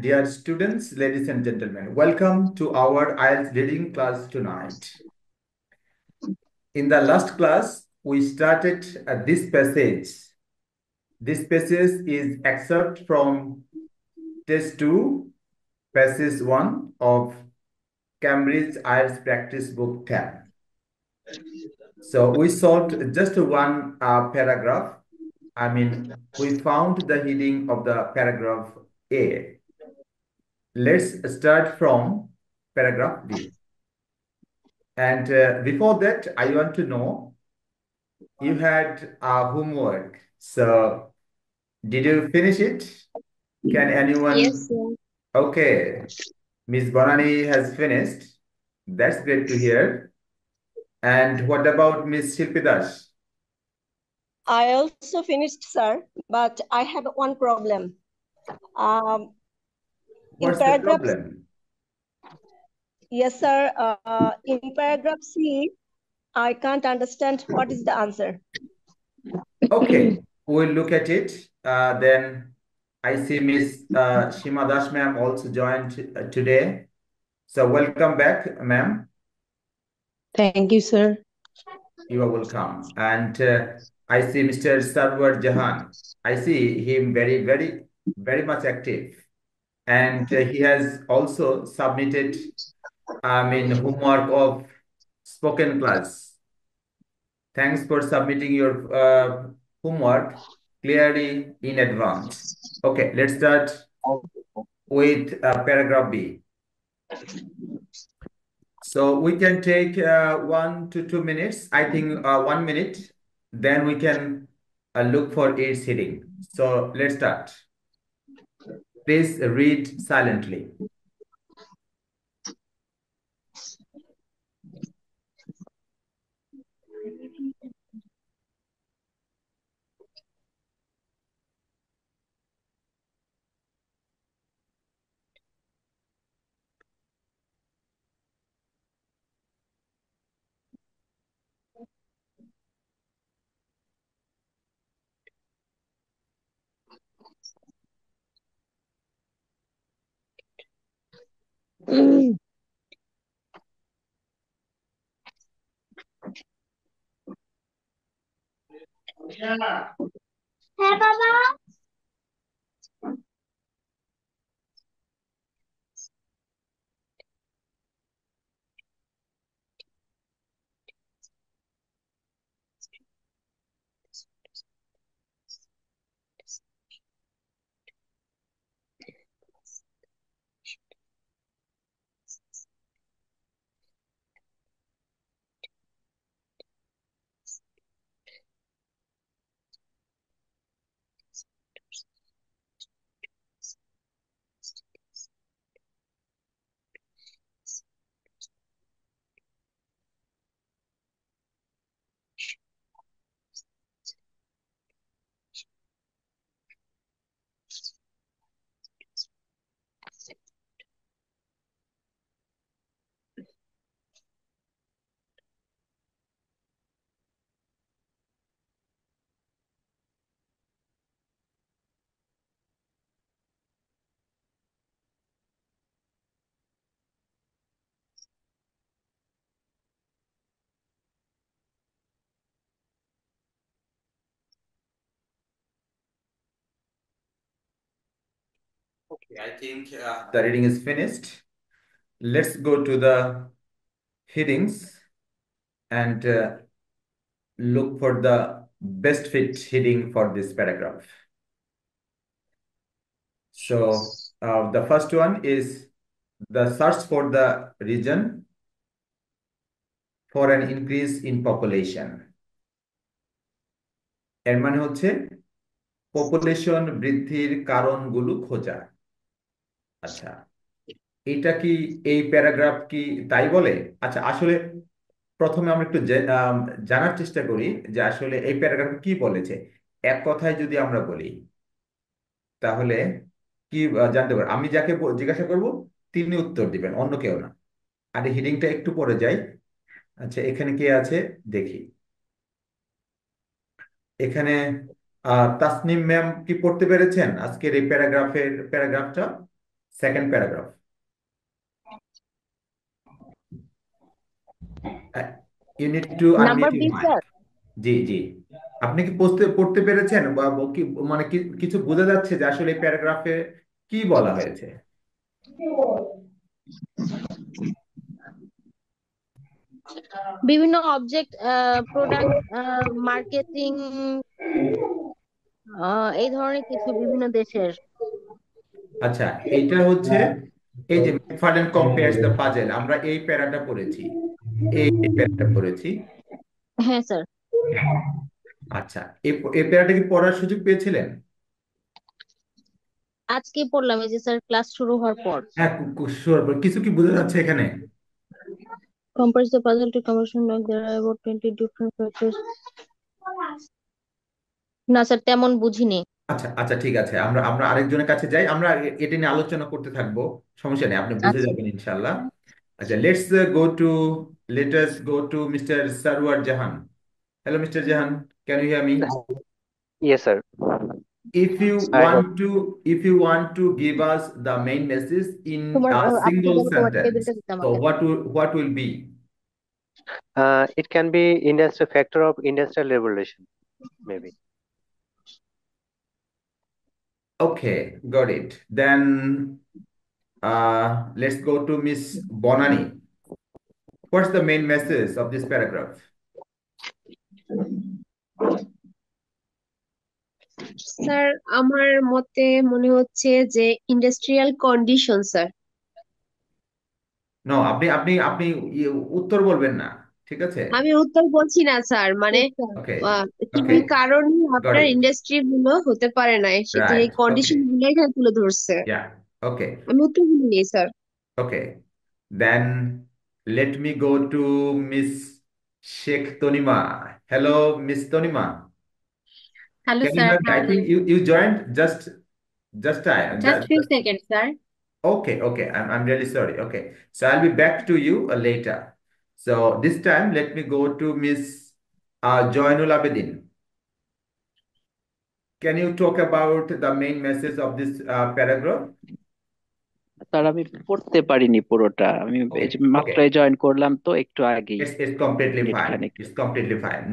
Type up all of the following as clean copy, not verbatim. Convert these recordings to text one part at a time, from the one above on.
dear students, ladies and gentlemen. Welcome to our IELTS reading class tonight. In the last class, we started this passage. This passage is excerpt from Test 2, Passage 1 of Cambridge IELTS Practice Book 10. So we solved just one paragraph. We found the heading of the paragraph A. Let's start from paragraph B. And before that, I want to know you had homework. So did you finish it? Can Yes, anyone? sir. Okay, Miss Bonani has finished. That's great to hear. And what about Miss Shilpidash? I also finished, sir, but I have one problem. Um, in What's the paragraph, problem? yes, sir. In paragraph C, I can't understand what is the answer. Okay, we'll look at it. Then I see Miss Shima Dash ma'am also joined today. So welcome back, ma'am. Thank you, sir. You are welcome. And I see Mr. Sarwar Jahan. I see him very much active. And he has also submitted, homework of spoken class. Thanks for submitting your homework clearly in advance. Okay, let's start with paragraph B. So we can take 1 to 2 minutes. I think 1 minute. Then we can look for its heading. So let's start. Please read silently. হ্যাঁ বাবা। Okay, I think the reading is finished. Let's go to the headings and look for the best fit heading for this paragraph. So the first one is the search for the region for an increase in population. এর মানে হচ্ছে population বৃদ্ধির কারণগুলো খোঁজা। আচ্ছা, এটা কি এই প্যারাগ্রাফ কি তাই বলে? আচ্ছা, আসলে প্রথমে আমরা একটু জানার চেষ্টা করি যে আসলে এই প্যারাগ্রাফ কি বলেছে। এক কথায় যদি আমরা বলি তাহলে কি জানতে পারবো? আমি যাকে জিজ্ঞাসা করব তিনি উত্তর দিবেন, অন্য কেউ না। আর এই হিডিংটা একটু পরে যাই। আচ্ছা, এখানে কে আছে দেখি। এখানে তাসনিম ম্যাম কি পড়তে পেরেছেন আজকের এই প্যারাগ্রাফটা? Second paragraph. You need to Number unmute B, your mic. sir. জি জি, আপনি কি পড়তে পড়তে পেরেছেন বা কি মানে কিছু বোঝা যাচ্ছে যে আসলে এই প্যারাগ্রাফে কি বলা হয়েছে? বিভিন্ন অবজেক্ট, প্রোডাক্ট, মার্কেটিং, এই ধরনের কিছু বিভিন্ন দেশের। আচ্ছা, এটা হচ্ছে এই যে ম্যাকফার্লেন কম্পেয়ারস দ্য পাজল, আমরা এই প্যারাটা পড়েছি, এই প্যারাটা পড়েছি। হ্যাঁ স্যার, হ্যাঁ, আচ্ছা, এই প্যারাটা কি পড়ার সুযোগ পেয়েছিলেন? আজকে পড়লাম, এই যে স্যার ক্লাস শুরু হওয়ার পর। হ্যাঁ, sure, but কিছু কি বোঝা যাচ্ছে এখানে? Compares the puzzle to conversion like there are about 20 different factors. না স্যার, তেমন বুঝিনি। আচ্ছা আচ্ছা, ঠিক আছে, আমরা আমরা আরেকজনের কাছে যাই, আমরা এটা নিয়ে আলোচনা করতে থাকবো, সমস্যা নেই, আপনি বুঝে আচ্ছা, যাবেন ইনশাল্লাহ। আচ্ছা, let us go to Mr. Sarwar Jahan. Hello, Mr. Jahan, can you hear me? Yes, sir. I have. If you want to give us the main message in তোমার a আপনি single বলো তোমার sentence, টেবিলটা দিতে so আমাকে। what will be? It can be industrial factor of industrial revolution, maybe. Okay, got it. Then let's go to Miss Bonani. What's the main message of this paragraph? Sir, আমার মতে মনে হচ্ছে যে industrial condition sir. No, আপনি আপনি আপনি উত্তর বলবেন না, ঠিক আছে? আমি উত্তর বলছি না স্যার, মানে ওকে কি ওকে, কারণে গট আপনার ইট, ইন্ডাস্ট্রি গুলো হতে পারে না, সেটা এই রাইট, ওকে, কন্ডিশন গুলো এখানে তুলে ধরছে। ইয়া, ওকে আমি উত্তর বলিনি sir. Okay, then let me go to Miss Sheikh Tonima. Hello, Miss Tonima. Hello, Can you sir. hear me? How I are think you? you joined just time. Just few seconds, sir. Okay, okay. I'm really sorry. Okay. So I'll be back to you later. So this time, let me go to Miss Joinul Abedin. Can you talk about the main message of this paragraph? Sir আমি পড়তে পারিনি পুরোটা, আমি এই Okay, যে okay. মাত্রই join করলাম তো একটু আগেই, It's completely মিনিট fine. খানেক। It's completely fine.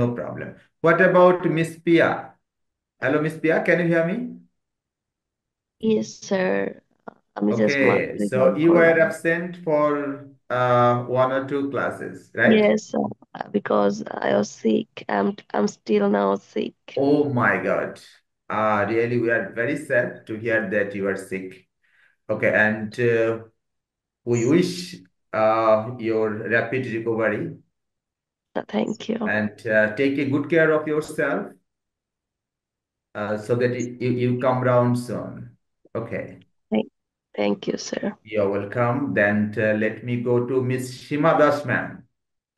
No problem. What about Miss Pia? Hello, Miss Pia. Can you hear me? Yes, sir. আমি জাস্ট Okay. মাত্রই So জয়েন you were করলাম। absent for 1 or 2 classes, right? Yes, because I was sick. I'm still now sick. Oh my God. Really, we are very sad to hear that you are sick. Okay, and we wish your rapid recovery, Thank you. and take a good care of yourself so that you come round soon. Okay, Thank, thank you, sir. you're welcome. Then let me go to Miss Shima Das, ma'am.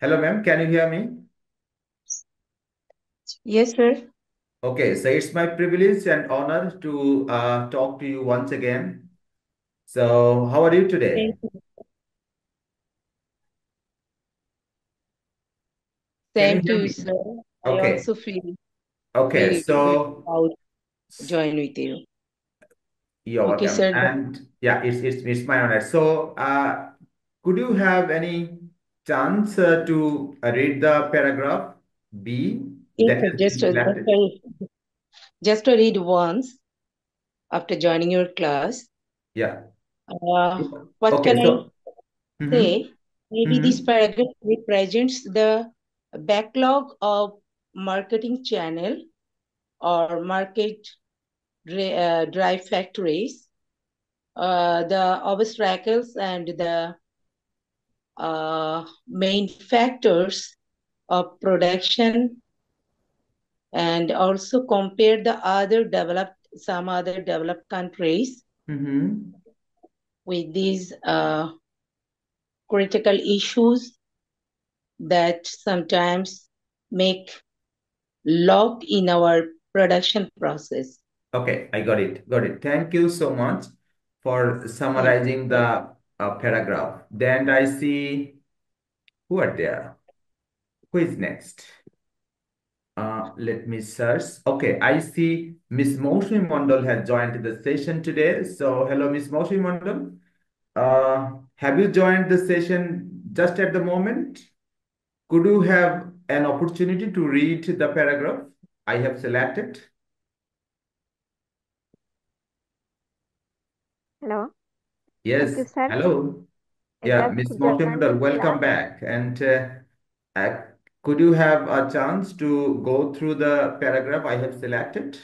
Hello, ma'am. Can you hear me? Yes, sir. Okay, so it's my privilege and honor to talk to you once again. So, how are you today? Thank you. Can Same you to hear you, me? sir. I Okay, also feel okay. very, very So, proud to join with you. you're Okay, welcome. sir. And yeah, it's my honor. So, could you have any chance to read the paragraph B Yes, that sir. has been selected? Just to read once after joining your class. Yeah. What Okay. can I So, mm-hmm, say? Maybe this mm-hmm, paragraph represents the backlog of marketing channel or market drive factories, the obstacles and the main factors of production, and also compare the some other developed countries mm-hmm. with these critical issues that sometimes make lock in our production process. Okay, I got it. Got it. Thank you so much for Thank summarizing you. the paragraph. Then I see who are there. Who is next? Let me search. Okay, I see Miss Moushmi Mondal has joined the session today. So, hello, Miss Moushmi Mondal. Have you joined the session just at the moment? Could you have an opportunity to read the paragraph I have selected? Hello. Yes, Thank you, sir. hello. I Yeah, just Miss Moushmi joined Mondal, the welcome class. back. And uh, could you have a chance to go through the paragraph I have selected?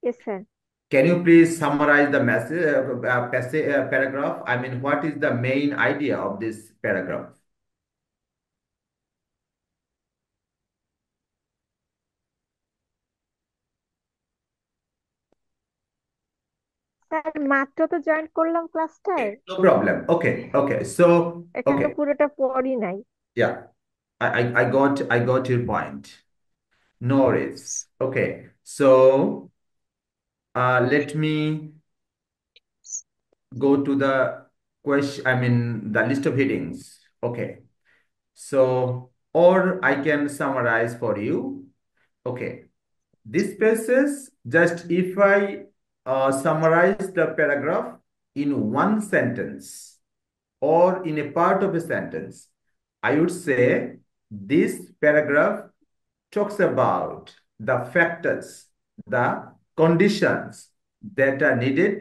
Yes, sir. Can you please summarize the message, paragraph? I mean, what is the main idea of this paragraph? Sir মাত্র তো join করলাম ক্লাসটায়, No problem. Okay, okay. So, এখনো okay, পুরোটা পড়ি নাই। yeah, I got your point. No worries. Okay, so let me go to the question. I mean, the list of headings. Okay, so or I can summarize for you. Okay. This passes just if I summarize the paragraph in one sentence or in a part of a sentence, I would say this paragraph talks about the factors, the conditions that are needed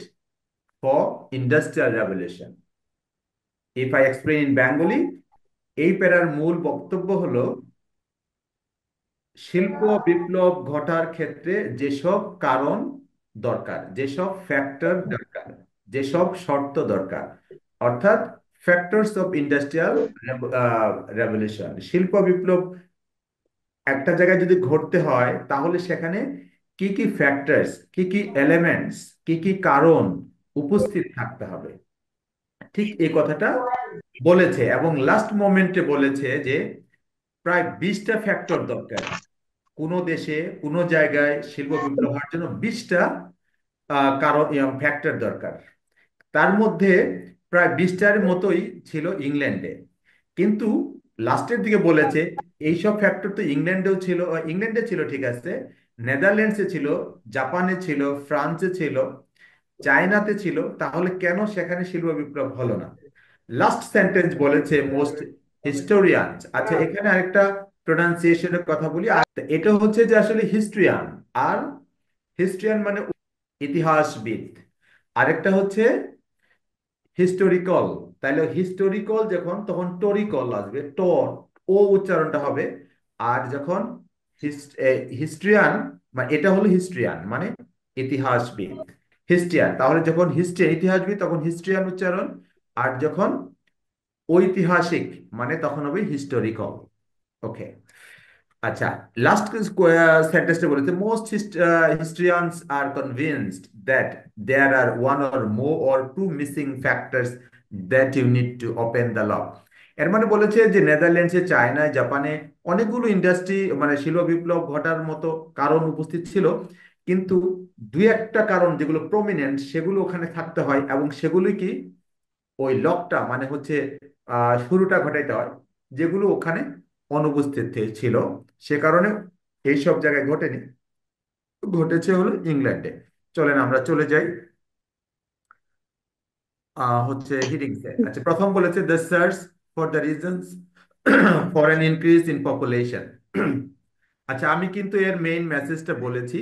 for industrial revolution. If I explain in Bengali, এই প্যারার মূল বক্তব্য হলো শিল্প বিপ্লব ঘটার ক্ষেত্রে যেসব কারণ দরকার, যেসব ফ্যাক্টর দরকার, যেসব শর্ত দরকার, অর্থাৎ ফ্যাক্টরস অফ ইন্ডাস্ট্রিয়াল রেভলিউশন। শিল্প বিপ্লব একটা জায়গায় যদি ঘটতে হয় তাহলে সেখানে কি কি ফ্যাক্টরস, কি কি এলিমেন্টস, কি কি কারণ উপস্থিত থাকতে হবে, ঠিক এই কথাটা বলেছে। এবং লাস্ট মোমেন্টে বলেছে যে প্রায় 20টা ফ্যাক্টর দরকার। কোনো দেশে কোনো জায়গায় শিল্প বিপ্লব হওয়ার জন্য 20টা কারণ ফ্যাক্টর দরকার। তার মধ্যে প্রায় 20টার মতোই ছিল ইংল্যান্ডে, কিন্তু লাস্টের দিকে বলেছে এইসব ফ্যাক্টর তো ইংল্যান্ডেও ছিল, ইংল্যান্ডে ছিল ঠিক আছে, নেদারল্যান্ডসে ছিল, জাপানে ছিল, ফ্রান্সে ছিল, চায়নাতে ছিল, তাহলে কেন সেখানে শিল্প বিপ্লব হলো না? লাস্ট সেন্টেন্স বলেছে মোস্ট হিস্টোরিয়ান। আচ্ছা, এখানে আরেকটা প্রোনাউন্সিয়েশনের কথা বলি। আর এটা হচ্ছে যে আসলে হিস্ট্রিয়ান, আর হিস্ট্রিয়ান মানে ইতিহাসবিদ, আরেকটা হচ্ছে হিস্টোরিক্যাল। তাইলে হিস্টোরিক্যাল যখন, তখন টোরিকল আসবে, ও উচ্চারণটা হবে। আর যখন হিস্ট্রিয়ান, মানে এটা হলো হিস্ট্রিয়ান মানে ইতিহাসবিদ, হিস্ট্রিয়ান। তাহলে যখন হিস্ট্রিয়ান ইতিহাসবিদ তখন হিস্ট্রিয়ান উচ্চারণ, আর যখন ঐতিহাসিক মানে তখন হবে হিস্টোরিক্যাল। ওকে, আচ্ছা, লাস্ট সেন্টেন্সটা বলেছে most historians are convinced that there are one or more or two missing factors that you need to open the law. এর মানে বলেছে যে নেদারল্যান্ডসে, চায়নায়, জাপানে অনেকগুলো ইন্ডাস্ট্রি মানে শিল্প বিপ্লব ঘটার মতো কারণ উপস্থিত ছিল, কিন্তু দুই একটা কারণ যেগুলো প্রমিনেন্ট সেগুলো ওখানে থাকতে হয়, এবং সেগুলো কি ওই লকটা মানে হচ্ছে শুরুটা ঘটাইতে হয়, যেগুলো ওখানে অনুপস্থিত ছিল। সে কারণে এইসব জায়গায় ঘটেনি, ঘটেছে হলো ইংল্যান্ডে। চলেন আমরা চলে যাই হচ্ছে হিডিংসে। আচ্ছা, প্রথম বলেছে the search for the reasons for an increase in population. আচ্ছা, আমি কিন্তু এর মেইন মেসেজটা বলেছি।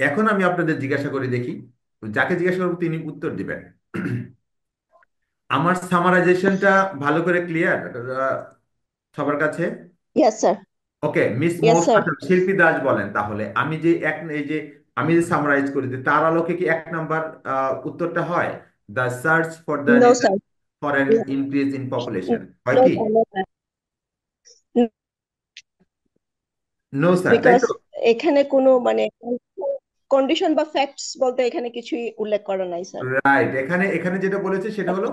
এখন আমি আপনাদের জিজ্ঞাসা করে দেখি, যাকে জিজ্ঞাসা করবো তিনি উত্তর দিবেন। আমার সামারাইজেশনটা ভালো করে ক্লিয়ার সবার কাছে? Yes, sir. ওকে, মিস Yes, মোস, sir. আচ্ছা, শিল্পী দাস বলেন তাহলে আমি যে এই যে আমি যে সামারাইজ করে দিই তার আলোকে কি 1 নাম্বার উত্তরটা হয়? The search for the No, reason sir. For an increase in population, হয় No, কি? sir. No, sir. No sir, তাই Because তো? এখানে কোনো মানে কন্ডিশন বা ফ্যাক্টস বলতে এখানে কিছুই উল্লেখ করা নাই, স্যার। রাইট, এখানে এখানে যেটা বলেছে সেটা হলো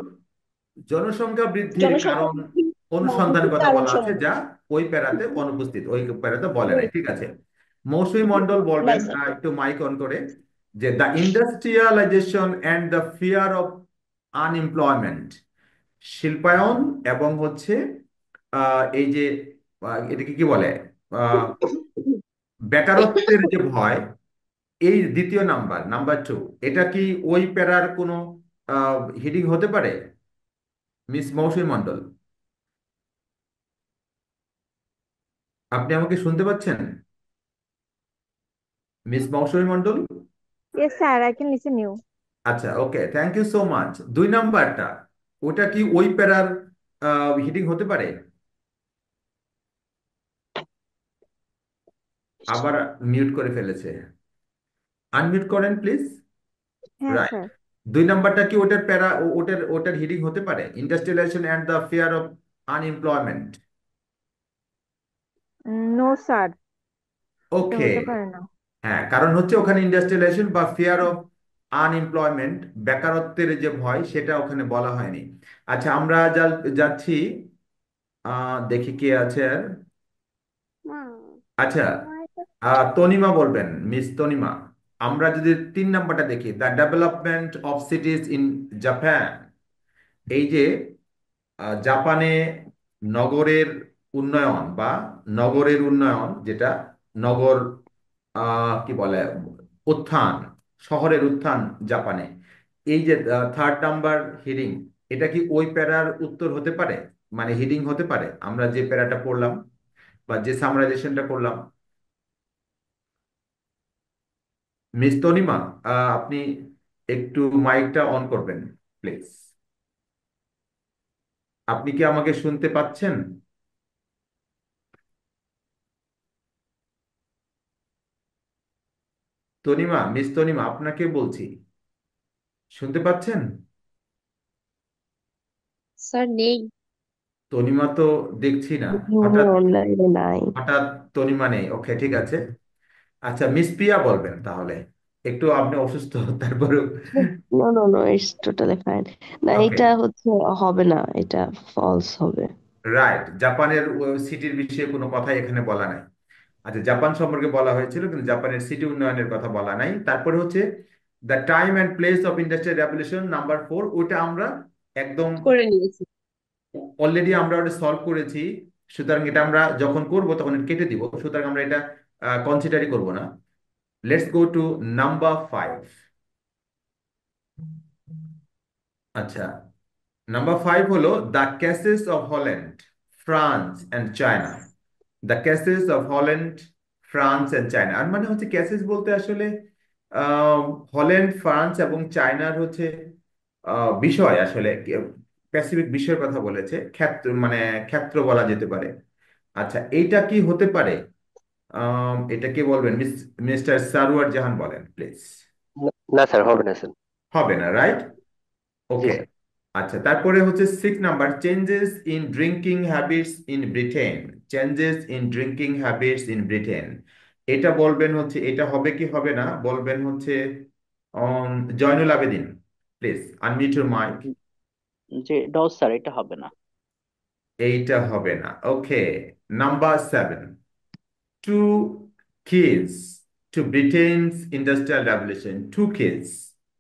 জনসংখ্যা বৃদ্ধির জনসংখ্যা কারণ বৃদ্ধি অনুসন্ধানের কথা কারণ বলা আছে, সমূহ। যা ওই প্যারাতে অনুপস্থিত, ওই প্যারাতে বলে নাই, ঠিক আছে। মৌসুমী মন্ডল নাই, বলবেন স্যার। একটু মাইক অন করে, যে the industrialisation and the fear of unemployment, শিল্পায়ন এবং হচ্ছে এই যে এটাকে কি বলে, আহ, বেকারত্বের যে ভয়, এই দ্বিতীয় নাম্বার, নাম্বার 2, এটা কি ওই প্যারার কোনো হিডিং হতে পারে? মিস মৌসুমী মণ্ডল, আপনি আমাকে শুনতে পাচ্ছেন? Miss Mousumi Mondal? Yes, sir, I can listen you. আচ্ছা, okay, thank you so much. 2 নাম্বারটা, ওটা কি ওই প্যারার হিডিং হতে পারে? আবার মিউট করে ফেলেছে, আনমিউট করেন প্লিজ। হ্যাঁ রাইট, স্যার। 2 নাম্বারটা কি ওটার প্যারা, ওটার ওটার হিডিং হতে পারে? Industrialisation and the fear of unemployment. No sir, এটা ওকে, হতে পারে না। হ্যাঁ, কারণ হচ্ছে ওখানে ইন্ডাস্ট্রিয়ালাইজেশন বা ফিয়ার অফ আনএমপ্লয়মেন্ট, বেকারত্বের যে ভয়, সেটা ওখানে বলা হয়নি। আচ্ছা, আমরা যাচ্ছি, দেখি কে আছে আর। আচ্ছা, তনিমা বলবেন, মিস তনিমা। আমরা যদি 3 নাম্বারটা দেখি, the development of cities in Japan, এই যে জাপানে নগরের উন্নয়ন বা নগরের উন্নয়ন, যেটা নগর কি বলে, উত্থান, শহরের উত্থান জাপানে, এই যে 3rd নাম্বার হিডিং, এটা কি ওই প্যারার উত্তর হতে পারে, মানে হিডিং হতে পারে, আমরা যে প্যারাটা পড়লাম বা যে সামারাইজেশনটা করলাম? মিস তনিমা, আপনি একটু মাইকটা অন করবেন প্লিজ। আপনি কি আমাকে শুনতে পাচ্ছেন? তনিমা, মিস তনিমা, আপনাকে বলছি, শুনতে পাচ্ছেন? স্যার নেই। তনিমা তো দেখছি না, উনি হঠাৎ অনলাইনে নাই। হঠাৎ তনিমা নেই। ওকে, ঠিক আছে। আচ্ছা, মিস প্রিয়া বলবেন তাহলে, একটু আপনি অসুস্থ তারপরেও। No no no, it's totally fine. না, ওকে, এটা হচ্ছে হবে না, এটা ফলস হবে। রাইট, জাপানের সিটির বিষয়ে কোনো কথাই এখানে বলা নাই। আচ্ছা, জাপান সম্পর্কে বলা হয়েছিল কিন্তু জাপানের সিটি উন্নয়নের কথা বলা নাই। তারপরে হচ্ছে the time and place of industrial revolution, number 4, ওটা আমরা একদম করে নিয়েছি। অলরেডি আমরা ওটা সলভ করেছি। সুতরাং এটা আমরা যখন করব তখন এটা কেটে দিব, সুতরাং আমরা এটা কনসিডারই করব না। Let's go to number 5। আচ্ছা, নাম্বার 5 হলো the cases of Holland, France and China. The cases of Holland, France and China, আর মানে হচ্ছে কেসেস বলতে আসলে হল্যান্ড, ফ্রান্স এবং চায়নার হচ্ছে বিষয়, আসলে স্পেসিফিক বিষয়ের কথা বলেছে, ক্ষেত্র মানে ক্ষেত্র বলা যেতে পারে। আচ্ছা, এইটা কি হতে পারে? এটা কি বলবেন? মিস্টার সারওয়ার জাহান বলেন প্লিজ। না স্যার, হবে না স্যার। হবে না, রাইট? জি ওকে। স্যার। আচ্ছা, তারপরে হচ্ছে 6 number, changes in drinking habits in Britain. Changes in drinking habits in Britain, এটা বলবেন হচ্ছে, এটা হবে কি হবে না বলবেন হচ্ছে Zainul Abedin, please unmute your mike. যে নো স্যার, এটা হবে না। এইটা হবে না, okay. Number 7, two keys to Britain's industrial revolution. Two keys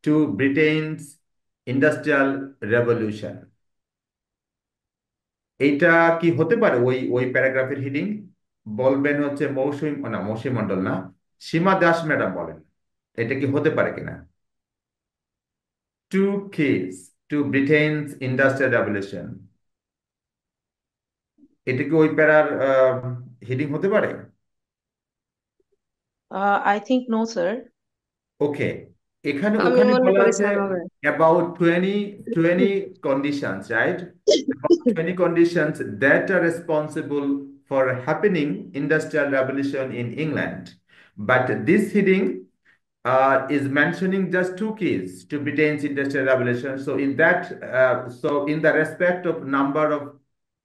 to Britain's industrial revolution. এইটা কি হতে পারে ওই ওই প্যারাগ্রাফের হিডিং? বলবেন হচ্ছে মৌসুমী, না মৌসুমী মন্ডল না, সীমা দাস ম্যাডাম বলেন, এটা কি হতে পারে কিনা? Two keys to Britain's industrial revolution, এটা কি ওই প্যারার হিডিং হতে পারে? I think no, sir. ওকে, এখানে আমি ওখানে মনে বলা করি আছে স্যার হবে। about 20 conditions, right? About 20 conditions that are responsible for happening industrial revolution in England. But this heading is mentioning just 2 keys to Britain's industrial revolution. So in that, so in the respect of number of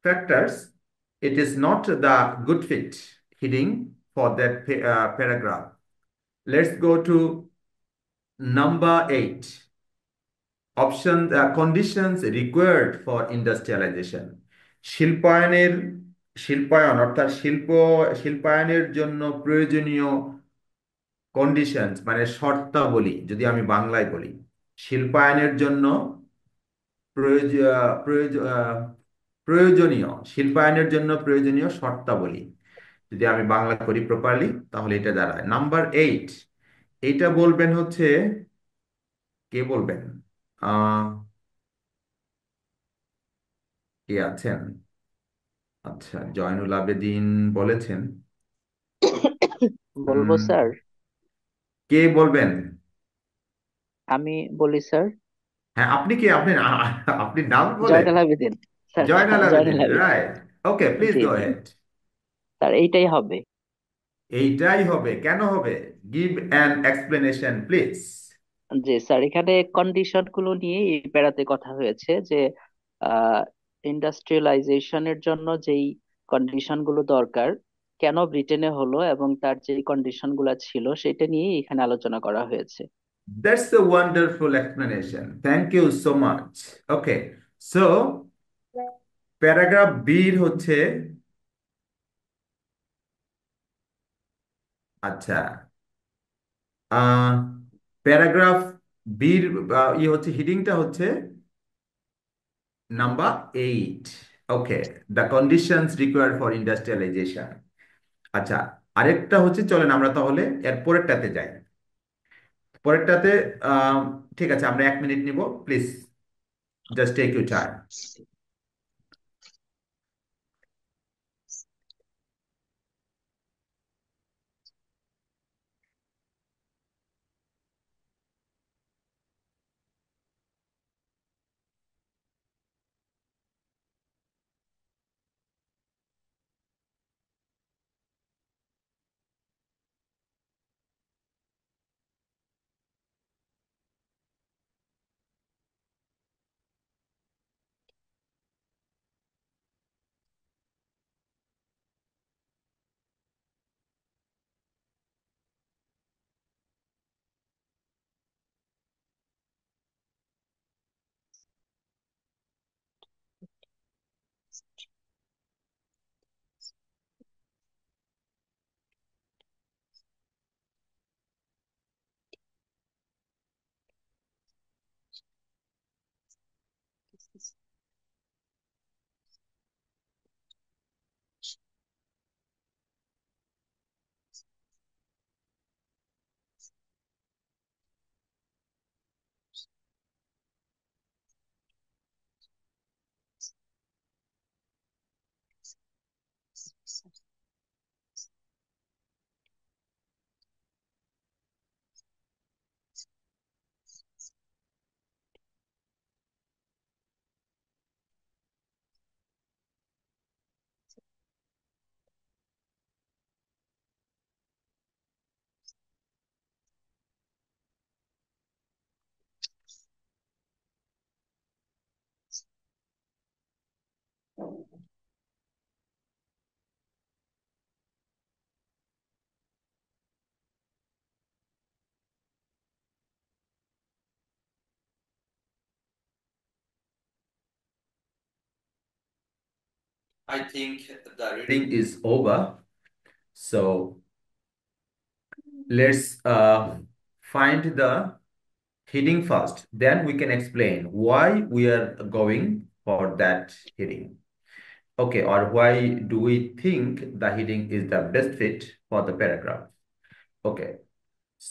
factors, it is not the good fit heading for that paragraph. Let's go to number 8. Option, conditions required for industrialisation. শিল্পায়নের, শিল্পায়ন অর্থাৎ শিল্পায়নের জন্য প্রয়োজনীয় conditions মানে শর্তাবলী, যদি আমি বাংলায় বলি, শিল্পায়নের জন্য প্রয়োজনীয়, শিল্পায়নের জন্য প্রয়োজনীয় শর্তাবলী। যদি আমি বাংলা করি প্রপারলি তাহলে এটা দাঁড়ায় নাম্বার 8। এটা বলবেন হচ্ছে, কে বলবেন? আহ কে আছেন? আচ্ছা, জয়নুল আবেদিন বলেছেন। বলবো স্যার? কে বলবেন? আমি বলি স্যার। হ্যাঁ, আপনি কি? আপনি নাম বলেন। Joynal Abedin sir. Joynal Abedin, Joynal Abedin. Right. Okay, please G go G head. Sir, এইটাই হবে। এইটাই হবে? কেন হবে? Give an explanation please. G sir, এখানে কন্ডিশন গুলো নিয়ে এই প্যারাতে কথা হয়েছে যে ইন্ডাস্ট্রিয়ালাইজেশনের জন্য যেই কন্ডিশন গুলো দরকার, কেন ব্রিটেনে হলো এবং তার যে কন্ডিশন গুলো ছিল সেটা নিয়ে এখানে আলোচনা করা হয়েছে। That's a wonderful explanation. Thank you so much. Okay, so paragraph B হচ্ছে, আচ্ছা, প্যারাগ্রাফ বির হচ্ছে হিডিংটা হচ্ছে number 8। Okay, the conditions required for industrialisation. আচ্ছা, আরেকটা হচ্ছে, চলেন আমরা তাহলে এর পরেরটাতে যাই। পরেরটাতে আহ, ঠিক আছে, আমরা 1 মিনিট নিব, please just take you time. I think the reading is over. So let's find the heading first. Then we can explain why we are going for that heading. Okay, or why do we think the heading is the best fit for the paragraph? Okay,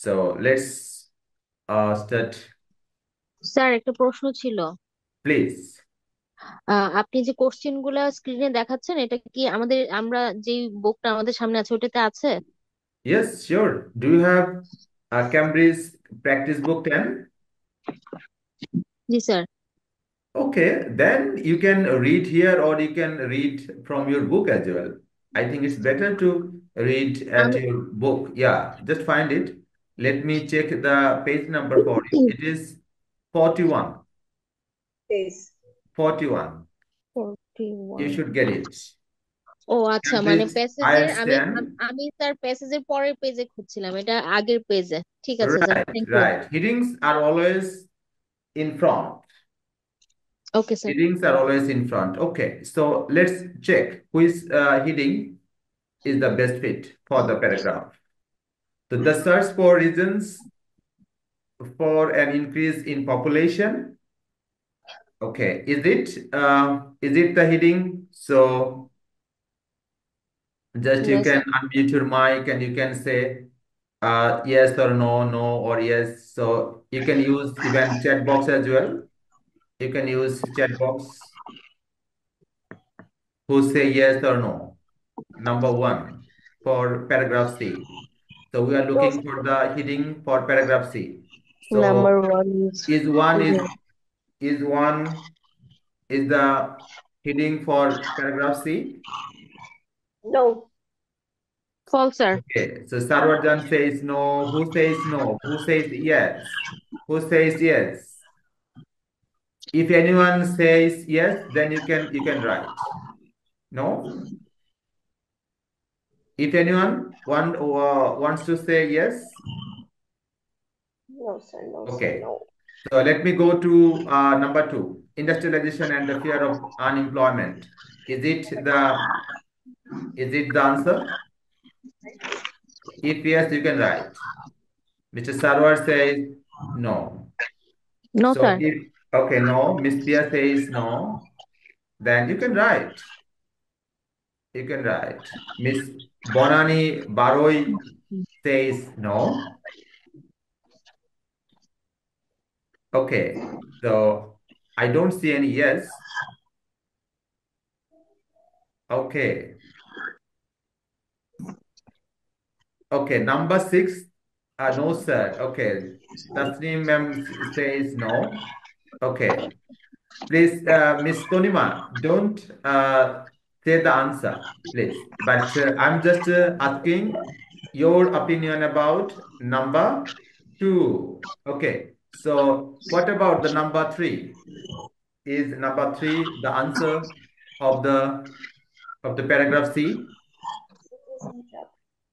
so let's start, sir একটা প্রশ্ন ছিল। please. আপনি যে question গুলা স্ক্রিনে দেখাচ্ছেন এটা কি আমরা যে বুকটা আমাদের সামনে আছে ওটাতে আছে? Yes, sure. Do you have a Cambridge practice book 10? G sir. Okay, then you can read here or you can read from your book as well. I think it's better to read at আমি your book. Yeah, just find it. Let me check the page number for you. It is 41. Yes. 41. You 41। should get it. ও আচ্ছা, মানে Cambridge প্যাসেজের IELTS আমি 10. আমি sir প্যাসেজের পরের পেজে খুঁজছিলাম, এটা আগের পেজে। ঠিক আছে sir, Right, thank you. right. Headings are always in front. Okay sir. Headings are always in front. Okay, so let's check which heading is the best fit for the paragraph. So the search for reasons for an increase in population. Okay, is it the heading? So Just you No, can sir. unmute your mic and you can say yes or no, no or yes. So you can use even chat box as well. You can use chat box who say yes or no. Number one for paragraph C. So we are No, looking for the heading for paragraph C. Number So one is is one no. is one is the heading for paragraph C? no, False, sir. Okay, so Sarwarjan says no. Who says no? Who says yes? Who says yes? If anyone says yes, then you can write. No? If anyone wants to say yes, no, sir, no, sir, okay. no. So let me go to number two, industrialization and the fear of unemployment. Is it the answer? If yes, you can write. Mr. Sarwar says no. No, So sir. if okay, no, Miss Pia says no, then you can write. You can write. Miss Bonani Baroi says no. Okay, so I don't see any yes. Okay, okay, number six, no, sir. Okay, Tasneem ma'am says no. Okay, please, Miss Tonima, don't say the answer, please. But I'm just asking your opinion about number two. Okay, so what about the number three? Is number three the answer of the paragraph C?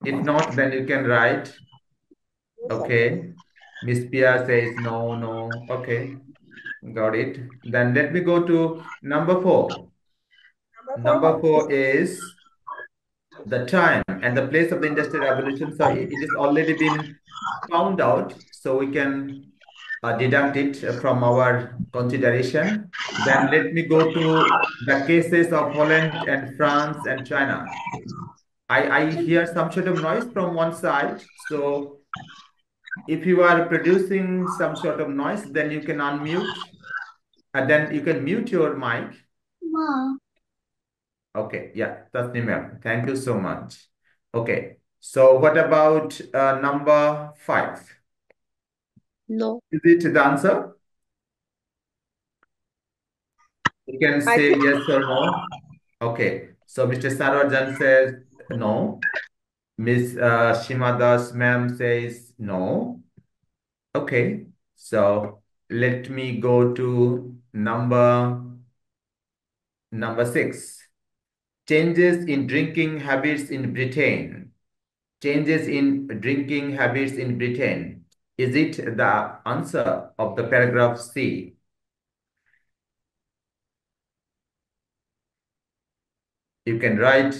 If not, then you can write. Yes, sir. Okay. Miss Pia says no, no. Okay, got it. Then let me go to number four. Number What is four is the time and the place of the Industrial Revolution. So it is already been found out. So we can deduct it from our consideration. Then let me go to the cases of Holland and France and China. I hear some sort of noise from one side. So if you are producing some sort of noise, then you can unmute and then you can mute your mic. Okay, yeah, that's the ma'am. Thank you so much. Okay, so what about number five? No. Is it the answer? You can I say think yes or no. Okay, so Mr. Sarwajan says no. Miss Shima Das ma'am says no. Okay, so let me go to number six. Changes in drinking habits in Britain. Changes in drinking habits in Britain. Is it the answer of the paragraph C? You can write,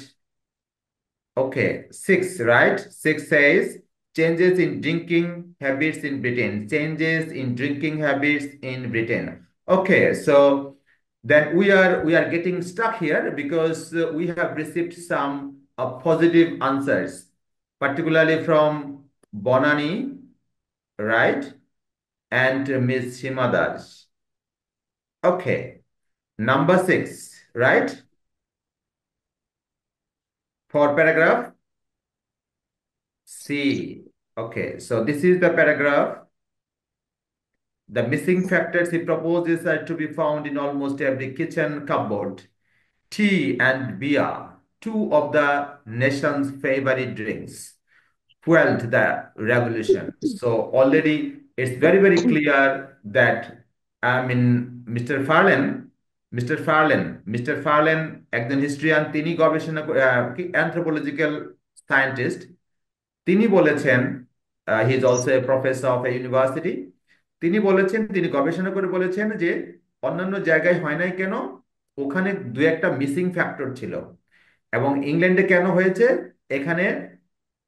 okay, six, right? Six says changes in drinking habits in Britain. Changes in drinking habits in Britain. Okay, so then we are getting stuck here because we have received some positive answers, particularly from Bonani, right? And Ms. Shimadas. Okay, number six, right? For paragraph C. Okay, so this is the paragraph. The missing factors he proposes are to be found in almost every kitchen cupboard. Tea and beer, two of the nation's favorite drinks, fueled the revolution. So already it's very, very clear that I mean Mr. Farlen একজন historian তিনি গবেষণা কি anthropological scientist তিনি বলেছেন he is also a professor of a university তিনি গবেষণা করে বলেছেন যে অন্যান্য জায়গায় হয় নাই কেন ওখানে দু একটা মিসিং ফ্যাক্টর ছিল এবং ইংল্যান্ডে কেন হয়েছে এখানে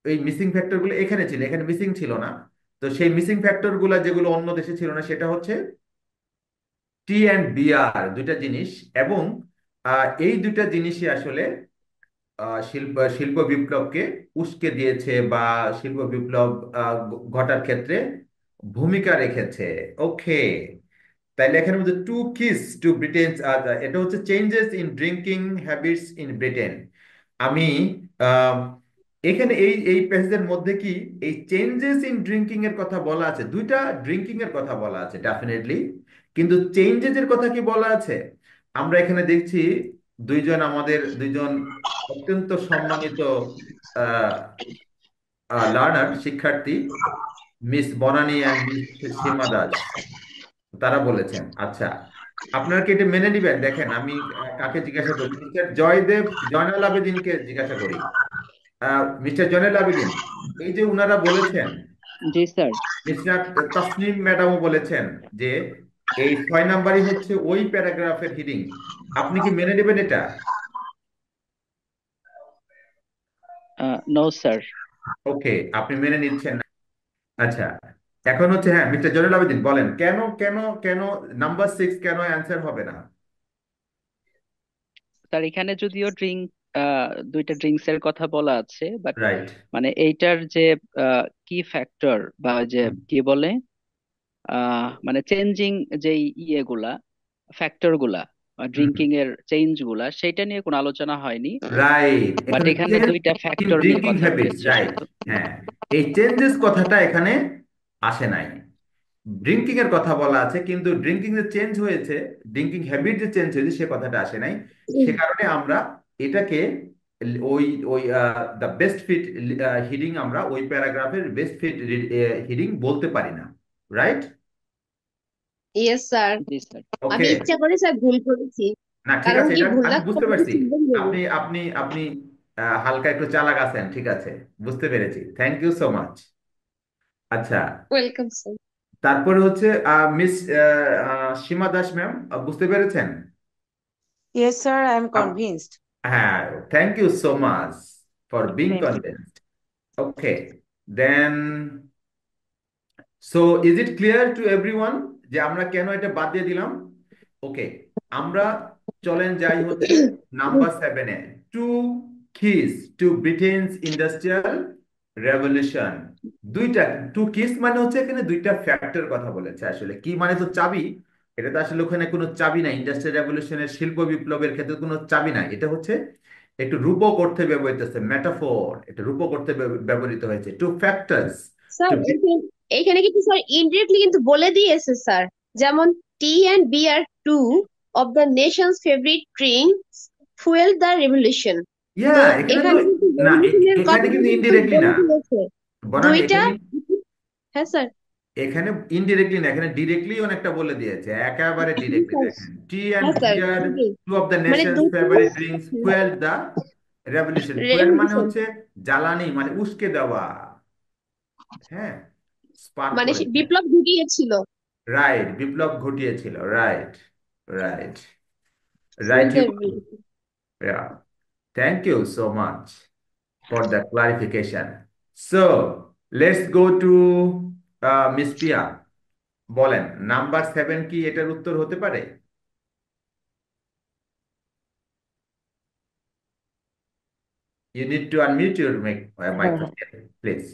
এই মিসিং ফ্যাক্টর গুলো এখানে ছিল এখানে মিসিং ছিল না তো সেই মিসিং ফ্যাক্টর গুলা যেগুলো অন্য দেশে ছিল না সেটা হচ্ছে টি অ্যান্ড বিয়ার দুইটা জিনিস এবং এই দুইটা জিনিসই আসলে শিল্প শিল্প বিপ্লবকে উস্কে দিয়েছে বা শিল্প বিপ্লব ঘটার ক্ষেত্রে ভূমিকা রেখেছে। ওকে, তাইলে এখানে মধ্যে টু কিস টু ব্রিটেন, এটা হচ্ছে changes in drinking habits in Britain. আমি আহ, এখানে এই এই প্যাসেজের মধ্যে কি এই চেঞ্জেস ইন ড্রিঙ্কিং এর কথা বলা আছে? দুইটা ড্রিঙ্কিং এর কথা বলা আছে ডেফিনেটলি, কিন্তু চেঞ্জেস এর কথা কি বলা আছে? আমরা এখানে দেখছি আমাদের দুইজন অত্যন্ত সম্মানিত লার্নার শিক্ষার্থী, মিস বনানী অ্যান্ড মিস সীমা দাস, তারা বলেছেন। আচ্ছা, আপনারা কি এটা মেনে নিবেন? দেখেন আমি কাকে জিজ্ঞাসা করি, মিস্টার জয়দেব জয়নাল আবেদিনকে জিজ্ঞাসা করি। মিস্টার জয়নাল আবেদিন, এই যে উনারা বলেছেন, জি স্যার। মিস্টার তাসনিম ম্যাডামও বলেছেন যে এই 6 নাম্বারই হচ্ছে ওই প্যারাগ্রাফের হিডিং, আপনি কি মেনে নেবেন এটা? No sir. ওকে, আপনি মেনে নিচ্ছেন না। আচ্ছা, এখন হচ্ছে, হ্যাঁ মিস্টার জয়নাল আবেদিন বলেন, কেন কেন কেন নাম্বার 6 কেন অ্যান্সার হবে না? স্যার এখানে যদিও দুইটা ড্রিঙ্কস এর কথা বলা আছে, বাট রাইট। মানে এইটার যে কি ফ্যাক্টর বা যে কি বলে মানে চেঞ্জিং যেই ইয়েগুলা ফ্যাক্টর গুলা ড্রিঙ্কিং এর চেঞ্জ গুলা সেটা নিয়ে কোনো আলোচনা হয়নি। রাইট, বাট এখানে এখানে দুইটা ফ্যাক্টর নিয়ে ড্রিঙ্কিং কথা হ্যাবিটস, হয়েছে রাইট। শুধু। হ্যাঁ, এই চেঞ্জেস কথাটা এখানে আসে নাই, ড্রিঙ্কিং এর কথা বলা আছে, কিন্তু ড্রিঙ্কিং যে চেঞ্জ হয়েছে, ড্রিঙ্কিং হ্যাবিট যে চেঞ্জ হয়েছে সে কথাটা আসে নাই। সে কারণে আমরা এটাকে ওই ওই দ্য বেস্ট ফিট হিডিং, আমরা ওই প্যারাগ্রাফের বেস্ট ফিট হিডিং বলতে পারি না। রাইট? ইয়েস স্যার, জি স্যার। আমি ওকে, ইচ্ছা করে স্যার ভুল করেছি। না ঠিক কারণ আছে, কি এটা ভুল আমি না বুঝতে করলে পারছি। শিখবেন দেবো। আপনি আপনি আপনি হালকা একটু চালাক আছেন, ঠিক আছে, বুঝতে পেরেছি। Thank you so much. আচ্ছা, ওয়েলকাম স্যার। তারপরে হচ্ছে মিস সীমা দাস ম্যাম, বুঝতে পেরেছেন? Yes, sir, I am আপ- convinced. হ্যাঁ, thank you so much for being Thank you. Convinced. Okay, then so is it clear to everyone যে আমরা কেন এটা বাদ দিয়ে দিলাম? ওকে, আমরা চলেন যাই হচ্ছে নাম্বার 7-এ, two keys to Britain's industrial revolution. দুইটা, টু কিস মানে হচ্ছে এখানে দুইটা ফ্যাক্টর কথা বলেছে। আসলে কি মানে, তো চাবি, এটা তো আসলে ওখানে কোনো চাবি নাই, ইন্ডাস্ট্রিয়াল রেভলিউশনের শিল্প বিপ্লবের ক্ষেত্রে কোনো চাবি নাই, এটা হচ্ছে একটু রূপক অর্থে ব্যবহৃত হচ্ছে, মেটাফোর, এটা রূপক অর্থে ব্যবহৃত হয়েছে। টু ফ্যাক্টরস স্যার টু, এইখানে কিন্তু স্যার ইনডিরেক্টলি কিন্তু বলে দিয়েছে স্যার, যেমন tea and beer are two of the nation's favourite drinks fuel the revolution. Yeah তো এখানে তো, এখানে কিন্তু না রেভলিউশনের এখানে কথা কিন্তু কিন্তু ইনডিরেক্টলি বলে না দিয়েছে বনানি, দুইটা। এখানে হ্যাঁ স্যার। এখানে ইনডিরেক্টলি না, এখানে ডিরেক্টলি অনেকটা বলে দিয়েছে, একেবারে ডিরেক্টলি। দেখেন, টি অ্যান্ড হ্যাঁ sir, beer two of the মানে নেশনস দুইটা favourite drinks fuel the revolution. Fuel মানে রেভলিউশন, হচ্ছে জ্বালানি, মানে উস্কে দেওয়া, হ্যাঁ, স্পার্ক মানে সে করেছে। বিপ্লব ঘটিয়েছিল। রাইট, বিপ্লব ঘটিয়েছিল। Right, right, Fuel right, the you, revolution. Thank you so much for the clarification. So, let's go to Miss Pia. বলেন, নাম্বার 7 কি এটার উত্তর হতে পারে? You need to unmute your হ্যাঁ হ্যাঁ microphone, please.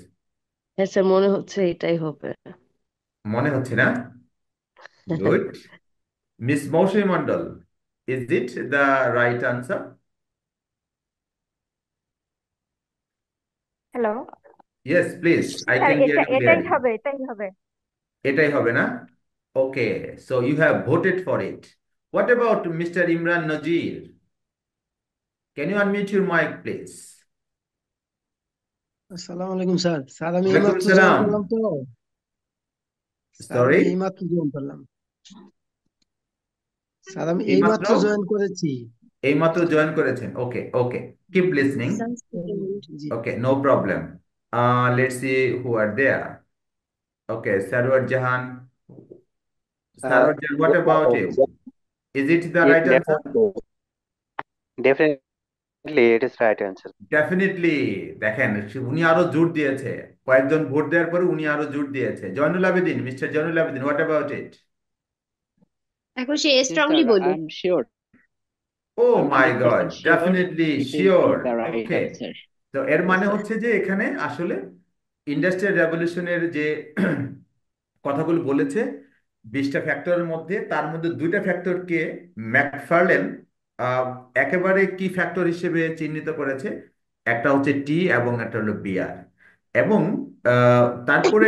হ্যাঁ স্যার, মনে হচ্ছে এটাই হবে। মনে হচ্ছে না? Good. Miss Maushami Mandal, is it the right answer? Hello Yes, please. I sir, can hear you এটাই clearly. হবে, এটাই হবে। এটাই হবে না? Okay, so you have voted for it. What about Mr. Imran Nazir? Can you unmute your mic, please? আসসালামু আলাইকুম sir. Sir আমি ওয়ালাইকুম এইমাত্র জয়েন সালাম। করলাম তো, স্যার আমি সরি, এইমাত্র জয়েন করলাম। স্যার আমি এইমাত্র এইমাত্র জয়েন করেছি। এইমাত্র জয়েন করেছেন? Okay, okay, keep listening. জি okay, no problem. Let's see who are there. Okay, Sarwar Jahan, Sarwar Jahan, what about you? Is it the right answer? Definitely, it is right answer. Definitely. দেখেন, উনি আরো জোর দিয়েছে, কয়েকজন ভোট দেওয়ার পরে উনি আরো জোর দিয়েছে। Joynul Abedin, mister Joynul Abedin, what about it? এখন সে জি স্ট্রংলি স্যার, বলুন। I am sure. Oh I'm my 100% God, sure definitely it is sure. the right Okay. answer. তো এর Yes, মানে sir. হচ্ছে যে এখানে আসলে ইন্ডাস্ট্রিয়াল রেভলিউশনের যে কথাগুলো বলেছে 20টা ফ্যাক্টরের মধ্যে, তার মধ্যে 2টা ফ্যাক্টরকে ম্যাকফার্লেন আহ, একেবারে কি ফ্যাক্টর হিসেবে চিহ্নিত করেছে। একটা হচ্ছে টি এবং একটা হলো বিআর। এবং তারপরে